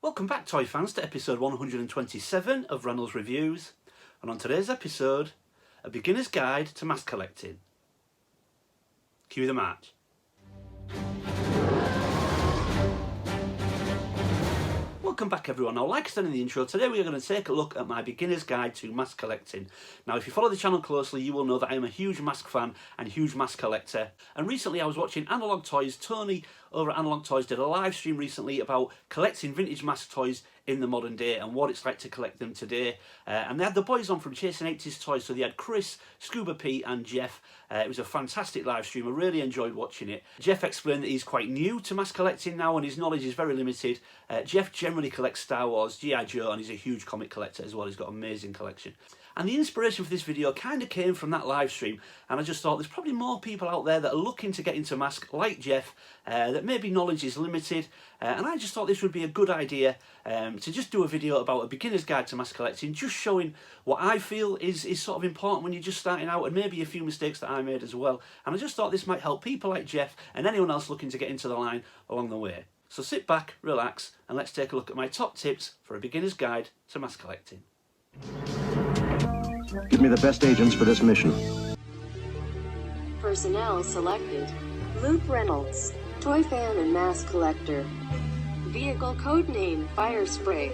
Welcome back, toy fans, to episode 127 of Reynolds Reviews, and on today's episode, a beginner's guide to mask collecting. Cue the march. Welcome back, everyone. Now, like I said in the intro, today we are going to take a look at my beginner's guide to mask collecting. Now, if you follow the channel closely, you will know that I am a huge mask fan and huge mask collector. And recently I was watching Analog Toys. Tony over at Analog Toys did a live stream recently about collecting vintage mask toys in the modern day and what it's like to collect them today. And they had the boys on from Chasing 80s Toys, so they had Chris, Scuba Pete and Jeff. It was a fantastic live stream. I really enjoyed watching it. Jeff explained that he's quite new to mask collecting now and his knowledge is very limited. Jeff generally collects Star Wars, G.I. Joe, and he's a huge comic collector as well. He's got an amazing collection. And the inspiration for this video kind of came from that live stream, and I just thought there's probably more people out there that are looking to get into mask like Jeff, that maybe knowledge is limited, and I just thought this would be a good idea to just do a video about a beginner's guide to mask collecting, just showing what I feel is sort of important when you're just starting out, and maybe a few mistakes that I made as well. And I just thought this might help people like Jeff and anyone else looking to get into the line along the way. So sit back, relax, and let's take a look at my top tips for a beginner's guide to mask collecting. Give me the best agents for this mission. Personnel selected. Luke Reynolds, toy fan and mask collector. Vehicle codename Fire Spray.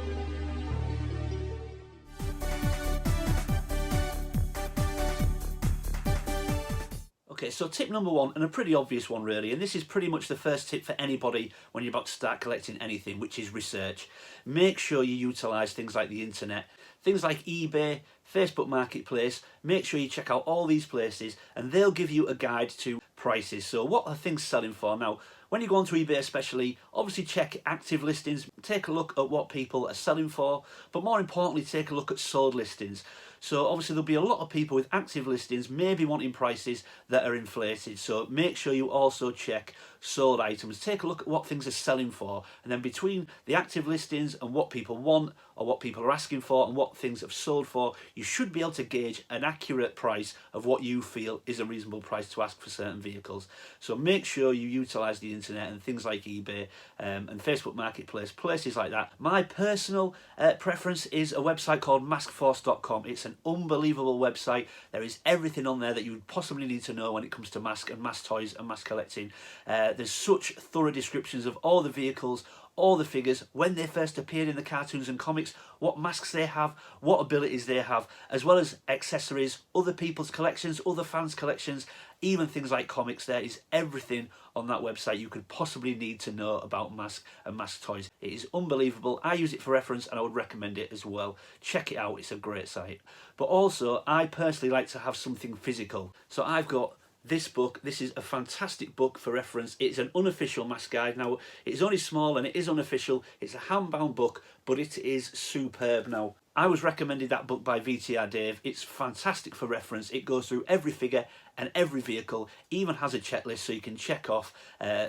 Okay, so tip number one, and a pretty obvious one really, and this is pretty much the first tip for anybody when you're about to start collecting anything, which is research. Make sure you utilise things like the internet, things like eBay, Facebook Marketplace. Make sure you check out all these places and they'll give you a guide to prices. So what are things selling for? Now, when you go onto eBay especially, obviously check active listings, take a look at what people are selling for, but more importantly, take a look at sold listings. So obviously there'll be a lot of people with active listings maybe wanting prices that are inflated. So make sure you also check sold items. Take a look at what things are selling for, and then between the active listings and what people want or what people are asking for and what things have sold for, you should be able to gauge an accurate price of what you feel is a reasonable price to ask for certain vehicles. So make sure you utilise the internet and things like eBay and Facebook Marketplace, places like that. My personal preference is a website called maskforce.com. It's an unbelievable website. There is everything on there that you would possibly need to know when it comes to mask and mask toys and mask collecting. There's such thorough descriptions of all the vehicles, all the figures, when they first appeared in the cartoons and comics, what masks they have, what abilities they have, as well as accessories, other people's collections, other fans' collections, even things like comics. There is everything on that website you could possibly need to know about mask and mask toys. It is unbelievable. I use it for reference and I would recommend it as well. Check it out, it's a great site. But also, I personally like to have something physical. So I've got this book. This is a fantastic book for reference. It's an unofficial mask guide. Now, it's only small and it is unofficial. It's a hand-bound book, but it is superb. Now, I was recommended that book by VTR Dave. It's fantastic for reference. It goes through every figure and every vehicle, even has a checklist so you can check off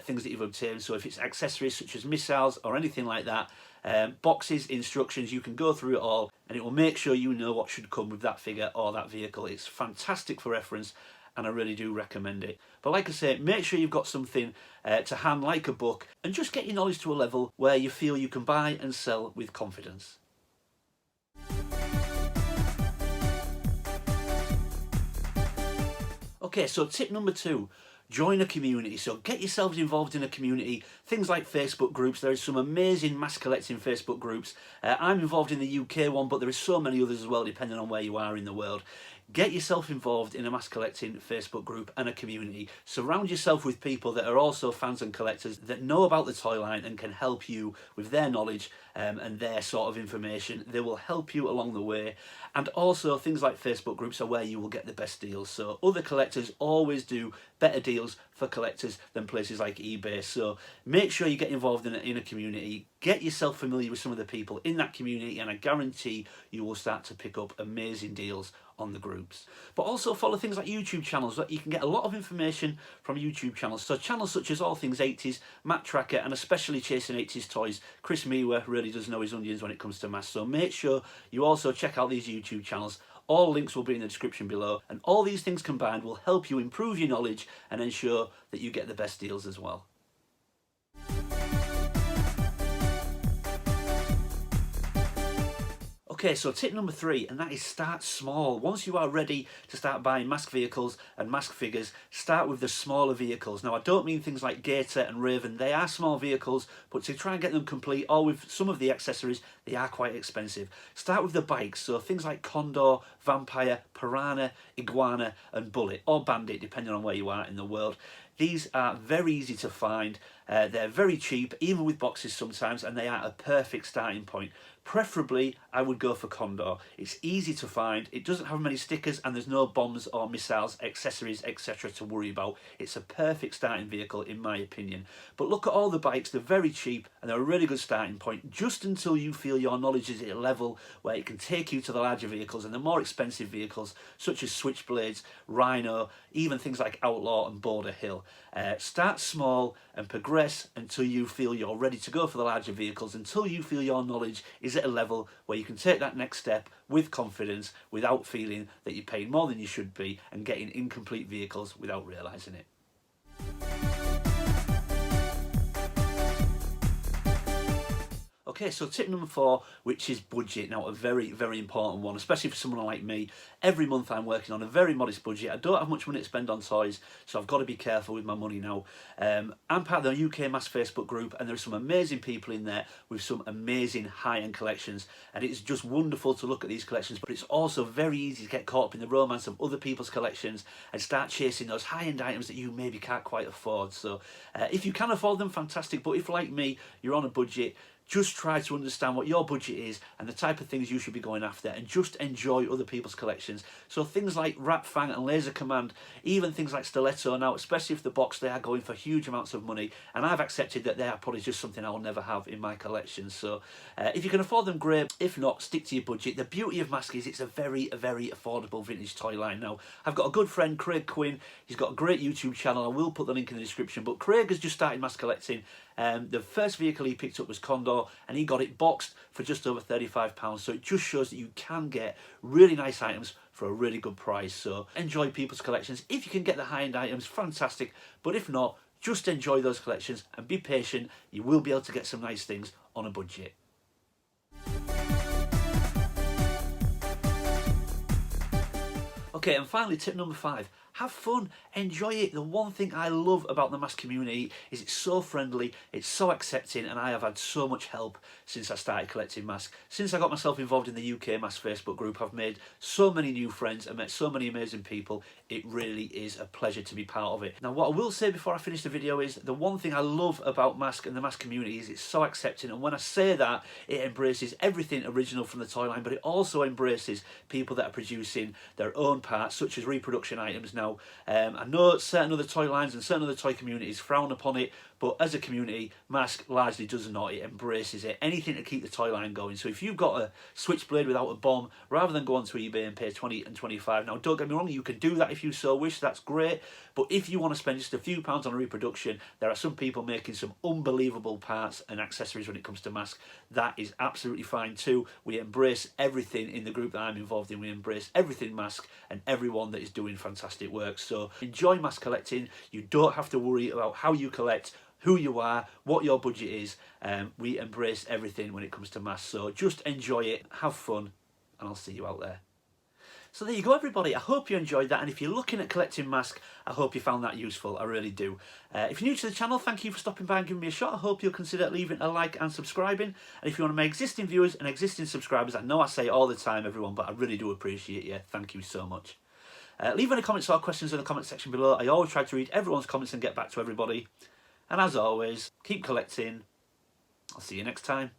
things that you've obtained. So if it's accessories such as missiles or anything like that, boxes, instructions, you can go through it all and it will make sure you know what should come with that figure or that vehicle. It's fantastic for reference, and I really do recommend it. But like I say, make sure you've got something to hand like a book, and just get your knowledge to a level where you feel you can buy and sell with confidence. Okay, so tip number two, join a community. So get yourselves involved in a community, things like Facebook groups. There are some amazing mask collecting Facebook groups. I'm involved in the UK one, but there are so many others as well, depending on where you are in the world. Get yourself involved in a mask collecting Facebook group and a community. Surround yourself with people that are also fans and collectors that know about the toy line and can help you with their knowledge and their sort of information. They will help you along the way. And also things like Facebook groups are where you will get the best deals. So other collectors always do better deals for collectors than places like eBay. So make sure you get involved in a community. Get yourself familiar with some of the people in that community, and I guarantee you will start to pick up amazing deals on the groups. But also follow things like YouTube channels, that you can get a lot of information from YouTube channels. So channels such as All Things 80s, Matt Tracker, and especially Chasing 80s Toys. Chris Miwa really does know his onions when it comes to masks. So make sure you also check out these YouTube channels. All links will be in the description below, and all these things combined will help you improve your knowledge and ensure that you get the best deals as well. Okay, so tip number 3, and that is start small. Once you are ready to start buying mask vehicles and mask figures, start with the smaller vehicles. Now, I don't mean things like Gator and Raven. They are small vehicles, but to try and get them complete, or with some of the accessories, they are quite expensive. Start with the bikes, so things like Condor, Vampire, Piranha, Iguana, and Bullet, or Bandit, depending on where you are in the world. These are very easy to find. They're very cheap, even with boxes sometimes, and they are a perfect starting point. Preferably, I would go for Condor. It's easy to find, it doesn't have many stickers, and there's no bombs or missiles, accessories, etc. to worry about. It's a perfect starting vehicle in my opinion. But look at all the bikes, they're very cheap and they're a really good starting point, just until you feel your knowledge is at a level where it can take you to the larger vehicles and the more expensive vehicles, such as Switchblades, Rhino, even things like Outlaw and Border Hill. Start small and progress until you feel you're ready to go for the larger vehicles, until you feel your knowledge is at a level where you can take that next step with confidence without feeling that you're paying more than you should be and getting incomplete vehicles without realising it. Okay, so tip number 4, which is budget. Now, a very, very important one, especially for someone like me. Every month I'm working on a very modest budget. I don't have much money to spend on toys, so I've got to be careful with my money now. I'm part of the UK Mask Facebook group, and there's some amazing people in there with some amazing high-end collections, and it's just wonderful to look at these collections, but it's also very easy to get caught up in the romance of other people's collections and start chasing those high-end items that you maybe can't quite afford. So if you can afford them, fantastic, but if, like me, you're on a budget, just try to understand what your budget is and the type of things you should be going after, and just enjoy other people's collections. So things like Rat Fang and Laser Command, even things like Stiletto now, especially if the box, they are going for huge amounts of money, and I've accepted that they are probably just something I'll never have in my collection. So if you can afford them, great. If not, stick to your budget. The beauty of Mask is it's a very affordable vintage toy line. Now, I've got a good friend, Craig Quinn. He's got a great YouTube channel. I will put the link in the description, but Craig has just started mask collecting. The first vehicle he picked up was Condor, and he got it boxed for just over £35. So it just shows that you can get really nice items for a really good price. So enjoy people's collections. If you can get the high-end items, fantastic. But if not, just enjoy those collections and be patient. You will be able to get some nice things on a budget. Okay, and finally, tip number 5. Have fun, enjoy it. The one thing I love about the mask community is it's so friendly, it's so accepting, and I have had so much help since I started collecting masks. Since I got myself involved in the UK Mask Facebook group, I've made so many new friends and met so many amazing people. It really is a pleasure to be part of it. Now, what I will say before I finish the video is the one thing I love about mask and the mask community is it's so accepting, and when I say that, it embraces everything original from the toy line, but it also embraces people that are producing their own parts, such as reproduction items. Now, I know certain other toy lines and certain other toy communities frown upon it, but as a community, Mask largely does not. It embraces it. Anything to keep the toy line going. So if you've got a Switchblade without a bomb, rather than go onto eBay and pay 20 and 25, now don't get me wrong, you can do that if you so wish, that's great. But if you want to spend just a few pounds on a reproduction, there are some people making some unbelievable parts and accessories when it comes to Mask. That is absolutely fine too. We embrace everything in the group that I'm involved in. We embrace everything Mask and everyone that is doing fantastic work. So enjoy mask collecting. You don't have to worry about how you collect, who you are, what your budget is. We embrace everything when it comes to masks. So just enjoy it, have fun, and I'll see you out there. So there you go, everybody. I hope you enjoyed that, and if you're looking at collecting masks, I hope you found that useful. I really do. If you're new to the channel, thank you for stopping by and giving me a shot. I hope you'll consider leaving a like and subscribing. And if you're one of my existing viewers and existing subscribers, I know I say it all the time, everyone, but I really do appreciate you. Thank you so much. Leave any comments or questions in the comment section below. I always try to read everyone's comments and get back to everybody. And as always, keep collecting. I'll see you next time.